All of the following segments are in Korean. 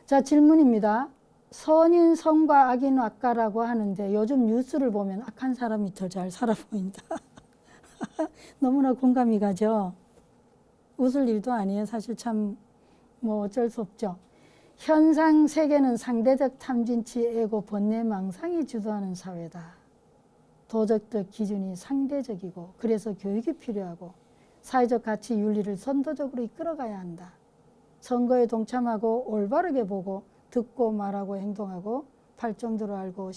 자, 질문입니다. 선인 선과 악인 악가라고 하는데 요즘 뉴스를 보면 악한 사람이 더 잘 살아 보인다. 너무나 공감이 가죠. 웃을 일도 아니에요. 사실 참 뭐 어쩔 수 없죠. 현상 세계는 상대적 탐진치, 애고, 번뇌, 망상이 주도하는 사회다. 도덕적 기준이 상대적이고 그래서 교육이 필요하고 사회적 가치 윤리를 선도적으로 이끌어가야 한다. 선거에 동참하고 올바르게 보고 듣고 말하고 행동하고 발정도로 알고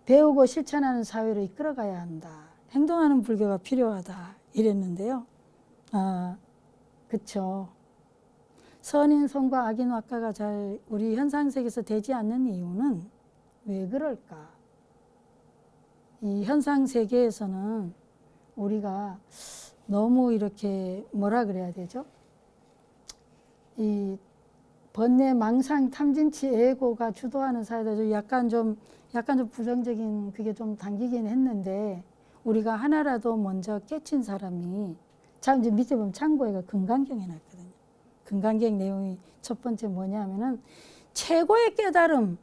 배우고 실천하는 사회로 이끌어가야 한다. 행동하는 불교가 필요하다 이랬는데요. 그쵸. 선인 선과 악인 악가가 잘 우리 현상세계에서 되지 않는 이유는 왜 그럴까? 이 현상세계에서는 우리가 너무 이렇게 뭐라 그래야 되죠? 이 번뇌, 망상, 탐진치, 애고가 주도하는 사회다. 약간 좀 부정적인 그게 좀 당기긴 했는데 우리가 하나라도 먼저 깨친 사람이 참 이제 밑에 보면 참고해가 금강경에 났거든요. 금강경 내용이 첫 번째 뭐냐면은 최고의 깨달음,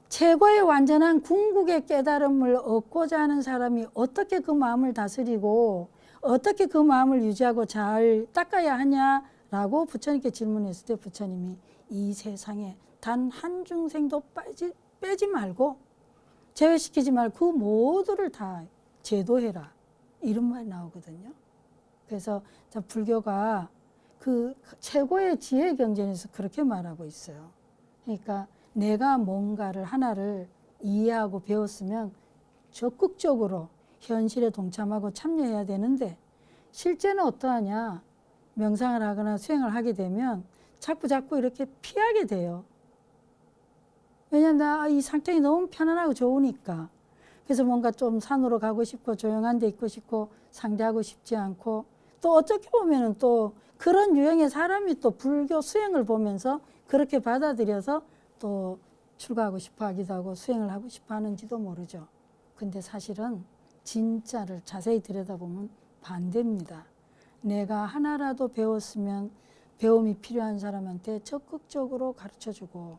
최고의 완전한 궁극의 깨달음을 얻고자 하는 사람이 어떻게 그 마음을 다스리고 어떻게 그 마음을 유지하고 잘 닦아야 하냐라고 부처님께 질문했을 때 부처님이 이 세상에 단 한 중생도 빼지 말고 제외시키지 말고 그 모두를 다 제도해라 이런 말이 나오거든요. 그래서 불교가 그 최고의 지혜 경전에서 그렇게 말하고 있어요. 그러니까 내가 뭔가를 하나를 이해하고 배웠으면 적극적으로 현실에 동참하고 참여해야 되는데 실제는 어떠하냐? 명상을 하거나 수행을 하게 되면 자꾸 이렇게 피하게 돼요. 왜냐하면 나 이 상태가 너무 편안하고 좋으니까. 그래서 뭔가 좀 산으로 가고 싶고 조용한 데 있고 싶고 상대하고 싶지 않고 또 어떻게 보면은 또 그런 유형의 사람이 또 불교 수행을 보면서 그렇게 받아들여서 또 출가하고 싶어 하기도 하고 수행을 하고 싶어 하는지도 모르죠. 근데 사실은 진짜를 자세히 들여다보면 반대입니다. 내가 하나라도 배웠으면 배움이 필요한 사람한테 적극적으로 가르쳐주고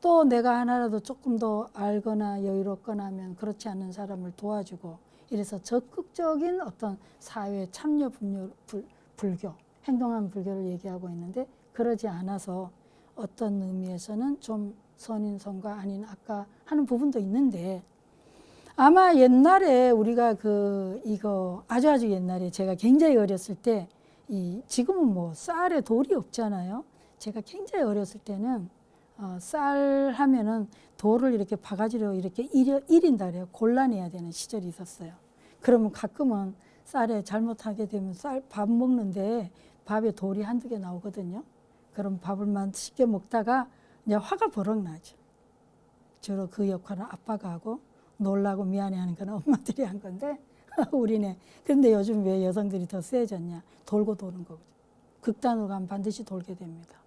또 내가 하나라도 조금 더 알거나 여유롭거나 하면 그렇지 않은 사람을 도와주고 이래서 적극적인 어떤 사회 참여 불교, 행동하는 불교를 얘기하고 있는데 그러지 않아서 어떤 의미에서는 좀 선인 선과 아닌 악가 하는 부분도 있는데 아마 옛날에 우리가 이거 아주 옛날에 제가 굉장히 어렸을 때 지금은 뭐 쌀에 돌이 없잖아요. 제가 굉장히 어렸을 때는 쌀 하면은 돌을 이렇게 바가지로 이렇게 이린다 그래요. 골라내야 되는 시절이 있었어요. 그러면 가끔은 쌀에 잘못하게 되면 밥 먹는데 밥에 돌이 한두 개 나오거든요. 그럼 밥을 맛있게 먹다가 이제 화가 버럭 나죠. 주로 그 역할은 아빠가 하고 놀라고 미안해하는 건 엄마들이 한 건데 우리네. 그런데 요즘 왜 여성들이 더 세졌냐? 돌고 도는 거거든요. 극단으로 가면 반드시 돌게 됩니다.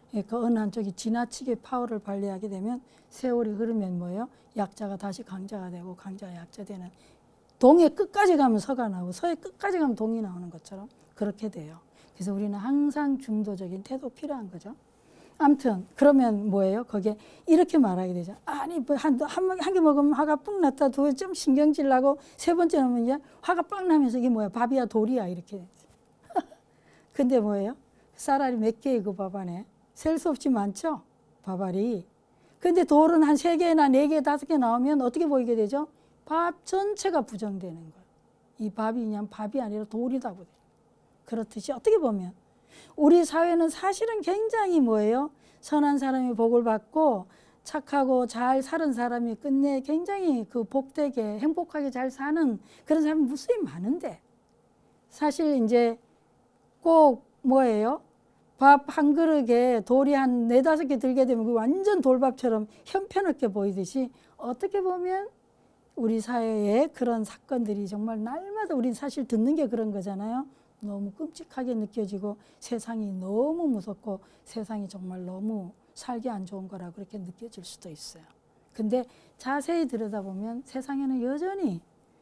그러니까 어느 한쪽이 지나치게 파워를 발휘하게 되면 세월이 흐르면 뭐예요? 약자가 다시 강자가 되고 강자가 약자 되는 동의 끝까지 가면 서가 나오고 서의 끝까지 가면 동이 나오는 것처럼 그렇게 돼요. 그래서 우리는 항상 중도적인 태도 필요한 거죠. 아무튼 그러면 뭐예요? 거기에 이렇게 말하게 되죠. 아니 한 개 먹으면 화가 뿡 났다. 두 번 좀 신경질 나고 세 번째 넣으면 이제 화가 빵 나면서 이게 뭐야? 밥이야 돌이야 이렇게. 근데 뭐예요? 쌀알이 몇 개의 그 밥 안에 셀 수 없이 많죠? 밥알이. 근데 돌은 한 3개나 4개, 5개 나오면 어떻게 보이게 되죠? 밥 전체가 부정되는 거예요. 이 밥이 그냥 밥이 아니라 돌이라고 돼요. 그렇듯이 어떻게 보면 우리 사회는 사실은 굉장히 뭐예요? 선한 사람이 복을 받고 착하고 잘 사는 사람이 끝내 굉장히 그 복되게 행복하게 잘 사는 그런 사람이 무수히 많은데 사실 이제 꼭 뭐예요? 밥 한 그릇에 돌이 한 4, 5개 들게 되면 그 완전 돌밥처럼 형편없게 보이듯이 어떻게 보면 우리 사회에 그런 사건들이 정말 날마다 우리 사실 듣는 게 그런 거잖아요. 너무 끔찍하게 느껴지고 세상이 너무 무섭고 세상이 정말 너무 살기 안 좋은 거라 그렇게 느껴질 수도 있어요. 근데 자세히 들여다보면 세상에는 여전히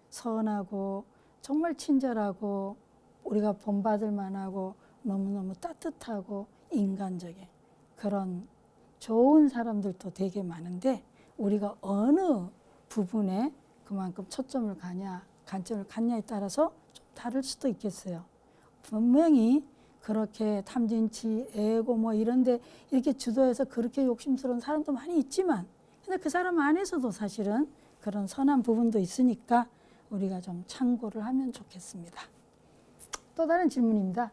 선하고 정말 친절하고 우리가 본받을 만하고 너무너무 따뜻하고 인간적인 그런 좋은 사람들도 되게 많은데 우리가 어느 부분에 그만큼 초점을 가냐, 관점을 갖냐에 따라서 좀 다를 수도 있겠어요. 분명히 그렇게 탐진치, 애고 뭐 이런데 이렇게 주도해서 그렇게 욕심스러운 사람도 많이 있지만, 근데 그 사람 안에서도 사실은 그런 선한 부분도 있으니까 우리가 좀 참고를 하면 좋겠습니다. 또 다른 질문입니다.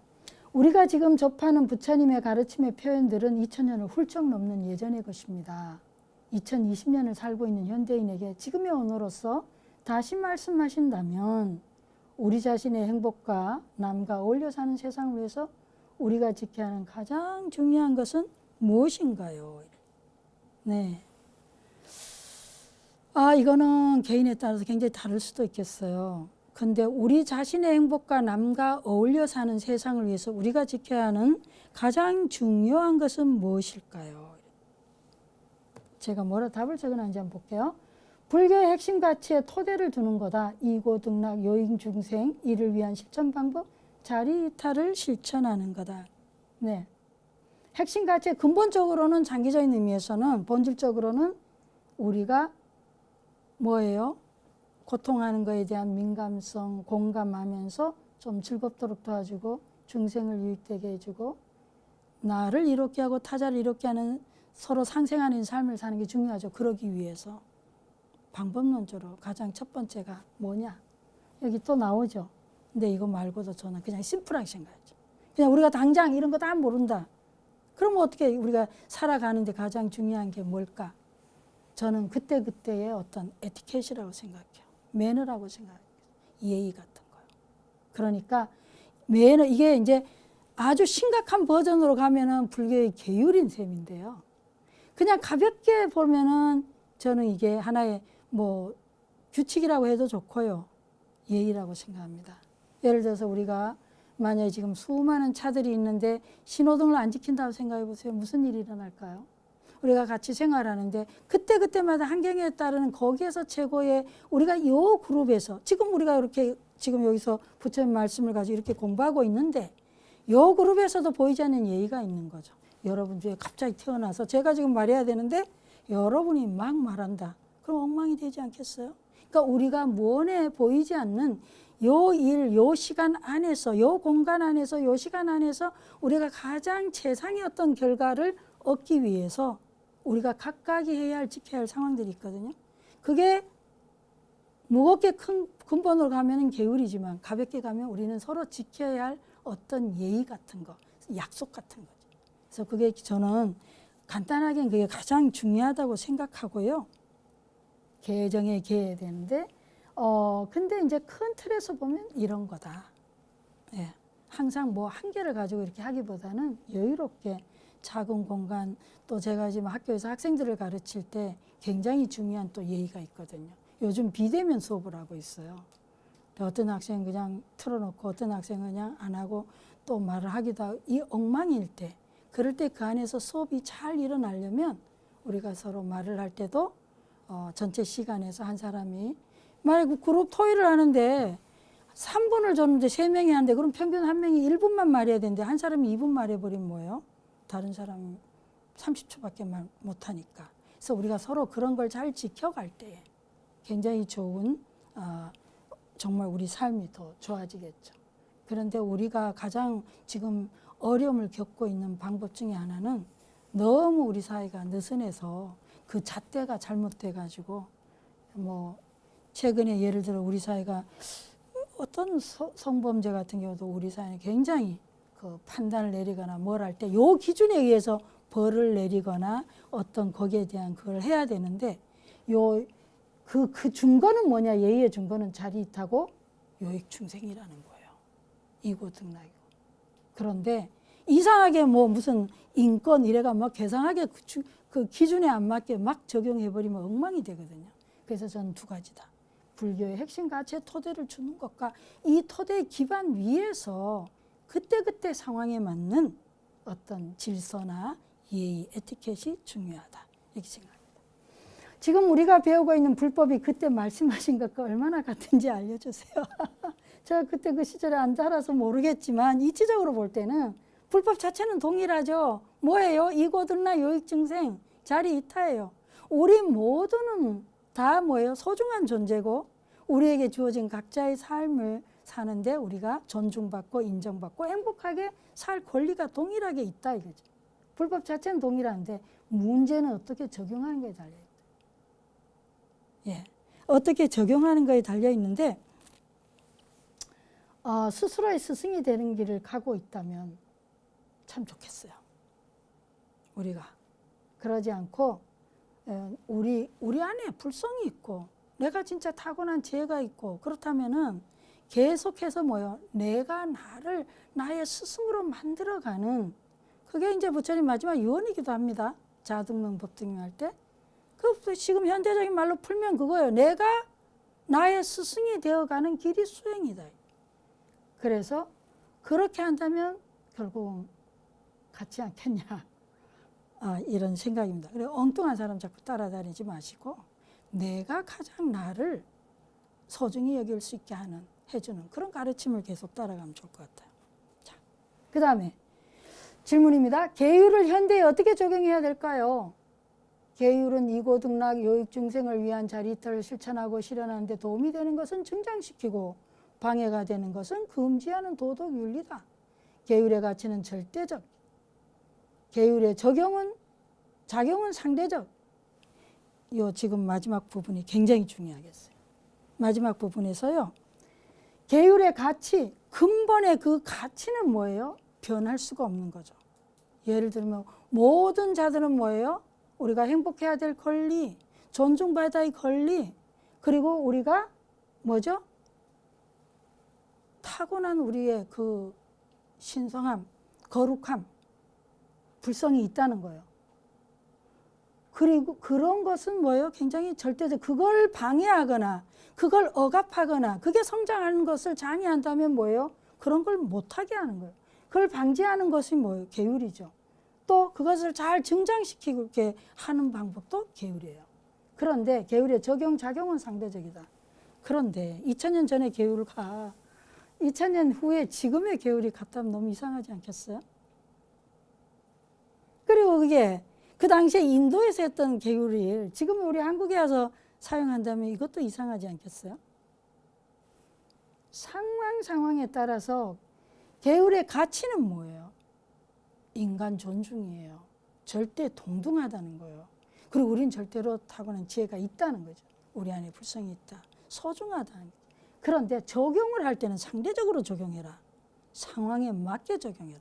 우리가 지금 접하는 부처님의 가르침의 표현들은 2000년을 훌쩍 넘는 예전의 것입니다. 2020년을 살고 있는 현대인에게 지금의 언어로서 다시 말씀하신다면 우리 자신의 행복과 남과 어울려 사는 세상을 위해서 우리가 지켜야 하는 가장 중요한 것은 무엇인가요? 네. 이거는 개인에 따라서 굉장히 다를 수도 있겠어요. 근데 우리 자신의 행복과 남과 어울려 사는 세상을 위해서 우리가 지켜야 하는 가장 중요한 것은 무엇일까요? 제가 뭐라 답을 적어놨는지 한번 볼게요. 불교의 핵심 가치에 토대를 두는 거다. 이고등락, 요잉중생, 이를 위한 실천 방법, 자리이탈을 실천하는 거다. 네. 핵심 가치의 근본적으로는 장기적인 의미에서는 본질적으로는 우리가 뭐예요? 고통하는 것에 대한 민감성, 공감하면서 좀 즐겁도록 도와주고 중생을 유익되게 해주고 나를 이롭게 하고 타자를 이롭게 하는 서로 상생하는 삶을 사는 게 중요하죠. 그러기 위해서 방법론적으로 가장 첫 번째가 뭐냐? 여기 또 나오죠. 근데 이거 말고도 저는 그냥 심플하게 생각하죠. 그냥 우리가 당장 이런 거 다 모른다. 그럼 어떻게 우리가 살아가는데 가장 중요한 게 뭘까? 저는 그때그때의 어떤 에티켓이라고 생각해요. 매너라고 생각해요. 예의 같은 거요. 그러니까 매너, 이게 이제 아주 심각한 버전으로 가면은 불교의 계율인 셈인데요. 그냥 가볍게 보면은 저는 이게 하나의 뭐 규칙이라고 해도 좋고요. 예의라고 생각합니다. 예를 들어서 우리가 만약에 지금 수많은 차들이 있는데 신호등을 안 지킨다고 생각해 보세요. 무슨 일이 일어날까요? 우리가 같이 생활하는데 그때그때마다 환경에 따르는 거기에서 최고의 우리가 이 그룹에서 지금 우리가 이렇게 지금 여기서 부처님 말씀을 가지고 이렇게 공부하고 있는데 이 그룹에서도 보이지 않는 예의가 있는 거죠. 여러분 중에 갑자기 태어나서 제가 지금 말해야 되는데 여러분이 막 말한다. 그럼 엉망이 되지 않겠어요? 그러니까 우리가 무언에 보이지 않는 요 일, 요 시간 안에서, 요 공간 안에서, 요 시간 안에서 우리가 가장 최상의 어떤 결과를 얻기 위해서 우리가 각각이 해야 할, 지켜야 할 상황들이 있거든요. 그게 무겁게 큰 근본으로 가면은 계율이지만 가볍게 가면 우리는 서로 지켜야 할 어떤 예의 같은 거, 약속 같은 거죠. 그래서 그게 저는 간단하게는 그게 가장 중요하다고 생각하고요. 개정에 개해야 되는데, 근데 이제 큰 틀에서 보면 이런 거다. 예. 항상 뭐 한계를 가지고 이렇게 하기보다는 여유롭게 작은 공간, 또 제가 지금 학교에서 학생들을 가르칠 때 굉장히 중요한 또 예의가 있거든요. 요즘 비대면 수업을 하고 있어요. 어떤 학생은 그냥 틀어놓고 어떤 학생은 그냥 안 하고 또 말을 하기도 하고 이 엉망일 때, 그럴 때 그 안에서 수업이 잘 일어나려면 우리가 서로 말을 할 때도 전체 시간에서 한 사람이 만약에 그룹 토의를 하는데 3분을 줬는데 3명이 하는데 그럼 평균 한 명이 1분만 말해야 되는데 한 사람이 2분 말해버리면 뭐예요? 다른 사람이 30초밖에 말 못하니까. 그래서 우리가 서로 그런 걸 잘 지켜갈 때 굉장히 좋은 정말 우리 삶이 더 좋아지겠죠. 그런데 우리가 가장 지금 어려움을 겪고 있는 방법 중에 하나는 너무 우리 사회가 느슨해서 그 잣대가 잘못돼 가지고 뭐 최근에 예를 들어 우리 사회가 어떤 성범죄 같은 경우도 우리 사회는 굉장히 그 판단을 내리거나 뭘 할 때 요 기준에 의해서 벌을 내리거나 어떤 거기에 대한 그걸 해야 되는데 그 준거는 뭐냐? 예의의 준거는 자리이타고 요익중생이라는 거예요. 이고등락이고. 그런데 이상하게 뭐 무슨 인권 이래가 막 괴상하게 그 기준에 안 맞게 막 적용해버리면 엉망이 되거든요. 그래서 저는 두 가지다. 불교의 핵심 가치에 토대를 주는 것과 이 토대 기반 위에서 그때그때 상황에 맞는 어떤 질서나 예의, 에티켓이 중요하다. 이렇게 생각합니다. 지금 우리가 배우고 있는 불법이 그때 말씀하신 것과 얼마나 같은지 알려주세요. 제가 그때 그 시절에 안 자라서 모르겠지만 이치적으로 볼 때는 불법 자체는 동일하죠. 뭐예요? 이고등락 요익증생 자리 이타예요. 우리 모두는 다 뭐예요? 소중한 존재고 우리에게 주어진 각자의 삶을 사는데 우리가 존중받고 인정받고 행복하게 살 권리가 동일하게 있다 이거죠. 불법 자체는 동일한데 문제는 어떻게 적용하는 거에 달려있다. 예, 어떻게 적용하는 거에 달려있는데 스스로의 스승이 되는 길을 가고 있다면 참 좋겠어요. 우리가 그러지 않고 우리 안에 불성이 있고 내가 진짜 타고난 지혜가 있고 그렇다면은 계속해서 뭐요? 내가 나를 나의 스승으로 만들어가는 그게 이제 부처님 마지막 유언이기도 합니다. 자등명 법등명 할 때. 그 지금 현대적인 말로 풀면 그거예요. 내가 나의 스승이 되어가는 길이 수행이다. 그래서 그렇게 한다면 결국은 같지 않겠냐. 이런 생각입니다. 그래서 엉뚱한 사람 자꾸 따라다니지 마시고 내가 가장 나를 소중히 여길 수 있게 해주는 그런 가르침을 계속 따라가면 좋을 것 같아요. 자, 그 다음에 질문입니다. 계율을 현대에 어떻게 적용해야 될까요? 계율은 이고등락 요익중생을 위한 자리이탈을 실천하고 실현하는 데 도움이 되는 것은 증장시키고 방해가 되는 것은 금지하는 도덕윤리다. 계율의 가치는 절대적, 계율의 작용은 상대적. 요 지금 마지막 부분이 굉장히 중요하겠어요. 마지막 부분에서요. 계율의 가치, 근본의 그 가치는 뭐예요? 변할 수가 없는 거죠. 예를 들면 모든 자들은 뭐예요? 우리가 행복해야 될 권리, 존중받아야 할 권리, 그리고 우리가 뭐죠? 타고난 우리의 그 신성함, 거룩함, 불성이 있다는 거예요. 그리고 그런 것은 뭐예요? 굉장히 절대적. 그걸 방해하거나 그걸 억압하거나 그게 성장하는 것을 장애한다면 뭐예요? 그런 걸 못하게 하는 거예요. 그걸 방지하는 것이 뭐예요? 계율이죠. 또 그것을 잘 증장시키게 하는 방법도 계율이에요. 그런데 계율의 적용, 작용은 상대적이다. 그런데 2000년 전의 계율과 2000년 후에 지금의 계율이 같다면 너무 이상하지 않겠어요? 그리고 그게 그 당시에 인도에서 했던 계율을 지금 우리 한국에 와서 사용한다면 이것도 이상하지 않겠어요? 상황에 따라서 계율의 가치는 뭐예요? 인간 존중이에요. 절대 동등하다는 거예요. 그리고 우린 절대로 타고난 지혜가 있다는 거죠. 우리 안에 불성이 있다. 소중하다는 거죠. 그런데 적용을 할 때는 상대적으로 적용해라. 상황에 맞게 적용해라.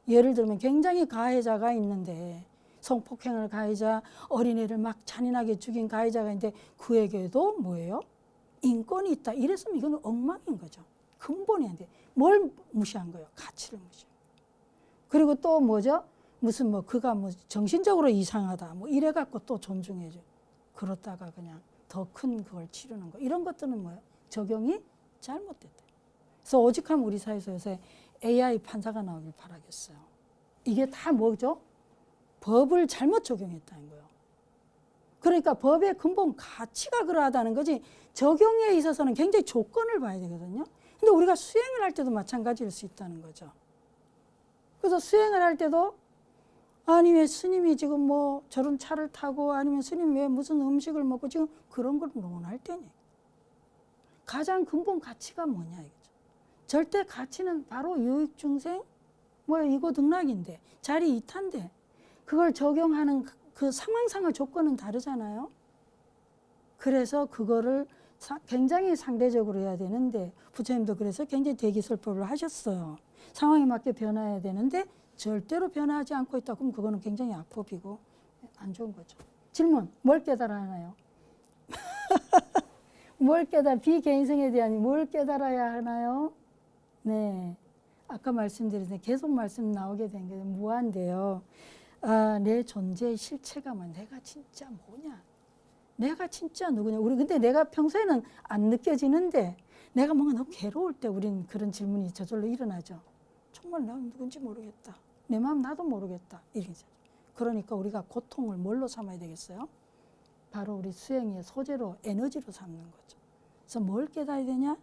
예를 들면 굉장히 가해자가 있는데 성폭행을 가해자, 어린애를 막 잔인하게 죽인 가해자가 있는데 그에게도 뭐예요? 인권이 있다. 이랬으면 이건 엉망인 거죠. 근본이 안 돼. 뭘 무시한 거예요? 가치를 무시한 거예요. 그리고 또 뭐죠? 무슨 그가 정신적으로 이상하다. 이래갖고 또 존중해줘. 그렇다가 그냥 더 큰 그걸 치르는 거. 이런 것들은 뭐예요? 적용이 잘못됐다. 그래서 오직하면 우리 사회에서 요새 AI 판사가 나오길 바라겠어요. 이게 다 뭐죠? 법을 잘못 적용했다는 거예요. 그러니까 법의 근본 가치가 그러하다는 거지 적용에 있어서는 굉장히 조건을 봐야 되거든요. 근데 우리가 수행을 할 때도 마찬가지일 수 있다는 거죠. 그래서 수행을 할 때도 아니 왜 스님이 지금 저런 차를 타고 아니면 스님 왜 무슨 음식을 먹고 지금 그런 걸 논할 때니. 가장 근본 가치가 뭐냐 이거죠. 절대 가치는 바로 유익중생 이고등락인데 자리 이타인데 그걸 적용하는 그 상황상의 조건은 다르잖아요. 그래서 그거를 굉장히 상대적으로 해야 되는데 부처님도 그래서 굉장히 대기설법을 하셨어요. 상황에 맞게 변화해야 되는데 절대로 변화하지 않고 있다. 그럼 그거는 굉장히 악법이고 안 좋은 거죠. 질문, 뭘 깨달아야 하나요? 비개인성에 대한 뭘 깨달아야 하나요? 네, 아까 말씀드렸는데 계속 말씀 나오게 된 게 무한대요. 내 존재의 실체가 내가 진짜 뭐냐? 내가 진짜 누구냐? 근데 내가 평소에는 안 느껴지는데 내가 뭔가 너무 괴로울 때 우린 그런 질문이 저절로 일어나죠. 정말 나 누군지 모르겠다. 내 마음 나도 모르겠다. 이러죠. 그러니까 우리가 고통을 뭘로 삼아야 되겠어요? 바로 우리 수행의 소재로 에너지로 삼는 거죠. 그래서 뭘 깨달아야 되냐?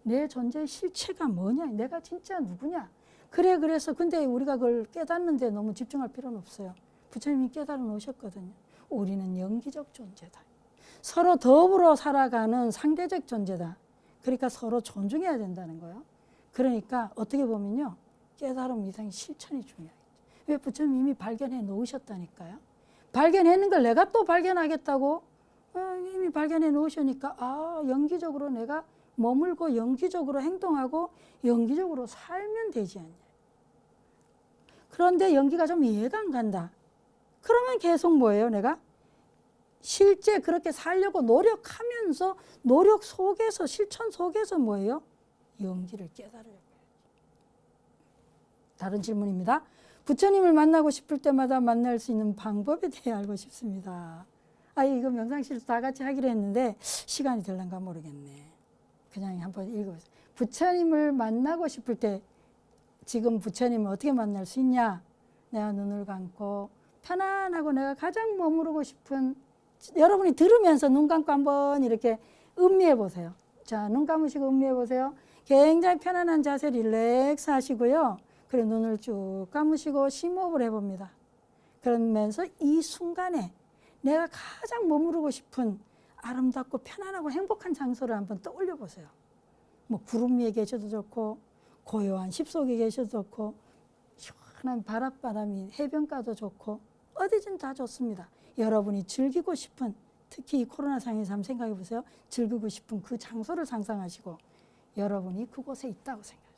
내 존재의 실체가 뭐냐? 내가 진짜 누구냐? 그래서 근데 우리가 그걸 깨닫는데 너무 집중할 필요는 없어요. 부처님이 깨달아 놓으셨거든요. 우리는 영기적 존재다. 서로 더불어 살아가는 상대적 존재다. 그러니까 서로 존중해야 된다는 거예요. 그러니까 어떻게 보면요, 깨달음 이상의 실천이 중요해요. 왜? 부처님 이미 발견해 놓으셨다니까요. 발견했는 걸 내가 또 발견하겠다고? 이미 발견해 놓으시니까 영기적으로 내가 머물고 영기적으로 행동하고 영기적으로 살면 되지 않냐. 그런데 연기가 좀 이해가 안 간다. 그러면 계속 뭐예요? 내가 실제 그렇게 살려고 노력하면서 노력 속에서 실천 속에서 뭐예요? 연기를 깨달아요. 다른 질문입니다. 부처님을 만나고 싶을 때마다 만날 수 있는 방법에 대해 알고 싶습니다. 이거 명상실에서 다 같이 하기로 했는데 시간이 될란가 모르겠네. 그냥 한번 읽어보세요. 부처님을 만나고 싶을 때 지금 부처님을 어떻게 만날 수 있냐? 내가 눈을 감고 편안하고 내가 가장 머무르고 싶은, 여러분이 들으면서 눈 감고 한번 이렇게 음미해 보세요. 자, 눈 감으시고 음미해 보세요. 굉장히 편안한 자세 릴렉스 하시고요. 그리고 눈을 쭉 감으시고 심호흡을 해봅니다. 그러면서 이 순간에 내가 가장 머무르고 싶은 아름답고 편안하고 행복한 장소를 한번 떠올려 보세요. 뭐 구름 위에 계셔도 좋고 고요한 숲속에 계셔도 좋고 시원한 바닷바람이 해변가도 좋고 어디든 다 좋습니다. 여러분이 즐기고 싶은, 특히 이 코로나 상황에서 한번 생각해 보세요. 즐기고 싶은 그 장소를 상상하시고 여러분이 그곳에 있다고 생각하세요.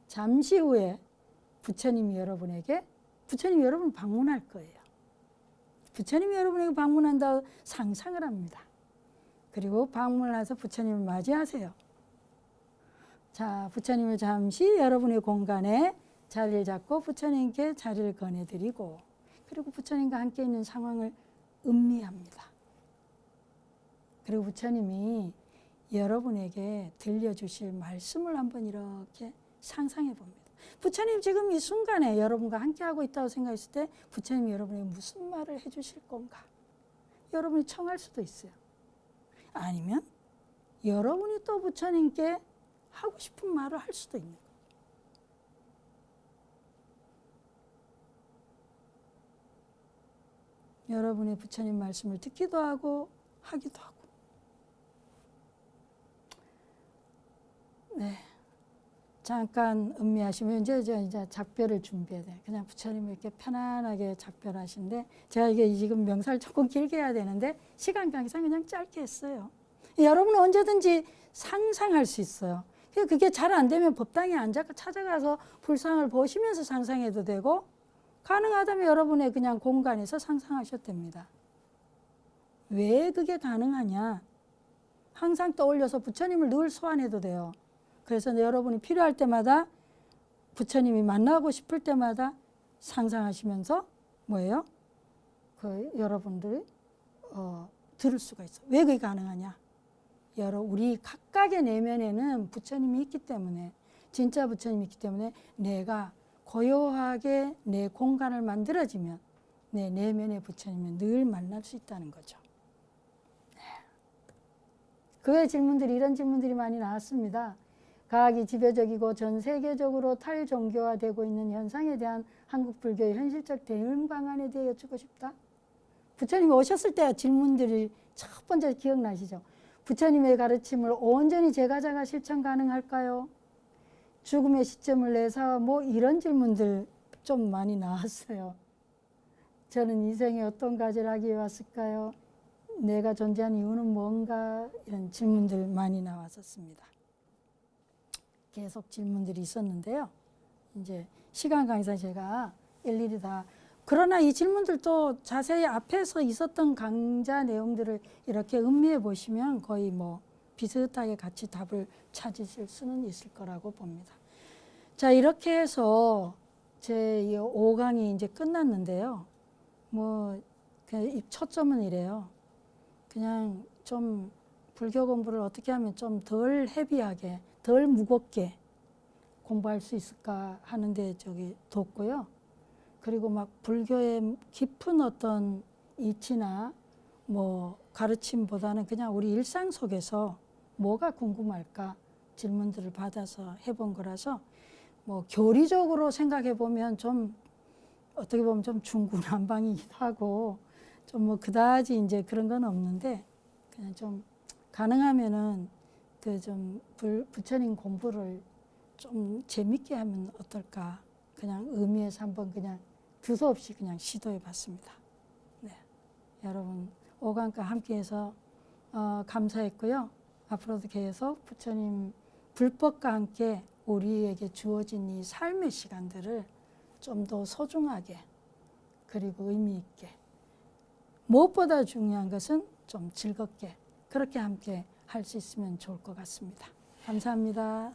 잠시 후에 부처님이 여러분을 방문할 거예요. 부처님이 여러분에게 방문한다고 상상을 합니다. 그리고 방문을 해서 부처님을 맞이하세요. 자, 부처님을 잠시 여러분의 공간에 자리를 잡고 부처님께 자리를 권해드리고, 그리고 부처님과 함께 있는 상황을 음미합니다. 그리고 부처님이 여러분에게 들려주실 말씀을 한번 이렇게 상상해 봅니다. 부처님 지금 이 순간에 여러분과 함께하고 있다고 생각했을 때 부처님이 여러분에게 무슨 말을 해주실 건가? 여러분이 청할 수도 있어요. 아니면 여러분이 또 부처님께 하고 싶은 말을 할 수도 있는 거예요. 여러분의 부처님 말씀을 듣기도 하고 하기도 하고. 네, 잠깐 음미하시면 이제 작별을 준비해야 돼요. 그냥 부처님을 이렇게 편안하게 작별하시는데, 제가 이게 지금 명사를 조금 길게 해야 되는데 시간 관계상 그냥 짧게 했어요. 여러분은 언제든지 상상할 수 있어요. 그게 잘 안 되면 법당에 찾아가서 불상을 보시면서 상상해도 되고, 가능하다면 여러분의 그냥 공간에서 상상하셔도 됩니다. 왜 그게 가능하냐? 항상 떠올려서 부처님을 늘 소환해도 돼요. 그래서 여러분이 필요할 때마다, 부처님이 만나고 싶을 때마다 상상하시면서 뭐예요? 여러분들이 들을 수가 있어요. 왜 그게 가능하냐? 우리 각각의 내면에는 부처님이 있기 때문에, 진짜 부처님이 있기 때문에 내가 고요하게 내 공간을 만들어지면 내 내면의 부처님을 늘 만날 수 있다는 거죠. 그 외 질문들이, 이런 질문들이 많이 나왔습니다. 과학이 지배적이고 전 세계적으로 탈종교화되고 있는 현상에 대한 한국 불교의 현실적 대응 방안에 대해 여쭙고 싶다. 부처님이 오셨을 때 질문들이 첫 번째 기억나시죠? 부처님의 가르침을 온전히 제가자가 실천 가능할까요? 죽음의 시점을 내서 뭐 이런 질문들 좀 많이 나왔어요. 저는 이 생에 어떤 가지를 하기 위해 왔을까요? 내가 존재하는 이유는 뭔가? 이런 질문들 많이 나왔었습니다. 계속 질문들이 있었는데요. 이제 시간 관계상 제가 일일이 다, 그러나 이 질문들도 자세히 앞에서 있었던 강좌 내용들을 이렇게 음미해 보시면 거의 뭐 비슷하게 같이 답을 찾으실 수는 있을 거라고 봅니다. 자, 이렇게 해서 제 5강이 이제 끝났는데요. 뭐 초점은 이래요. 그냥 좀 불교 공부를 어떻게 하면 좀 덜 헤비하게, 덜 무겁게 공부할 수 있을까 하는데 뒀고요. 그리고 막 불교의 깊은 어떤 이치나 뭐 가르침보다는 그냥 우리 일상 속에서 뭐가 궁금할까 질문들을 받아서 해본 거라서 뭐 교리적으로 생각해 보면 좀 어떻게 보면 좀 중구난방이기도 하고 좀 뭐 그다지 이제 그런 건 없는데 그냥 좀 가능하면은 그 좀 부처님 공부를 좀 재밌게 하면 어떨까 그냥 의미에서 한번 그냥 두서없이 그냥 시도해 봤습니다. 네. 여러분 오감과 함께해서 감사했고요. 앞으로도 계속 부처님 불법과 함께 우리에게 주어진 이 삶의 시간들을 좀 더 소중하게 그리고 의미 있게 무엇보다 중요한 것은 좀 즐겁게 그렇게 함께 할 수 있으면 좋을 것 같습니다. 감사합니다.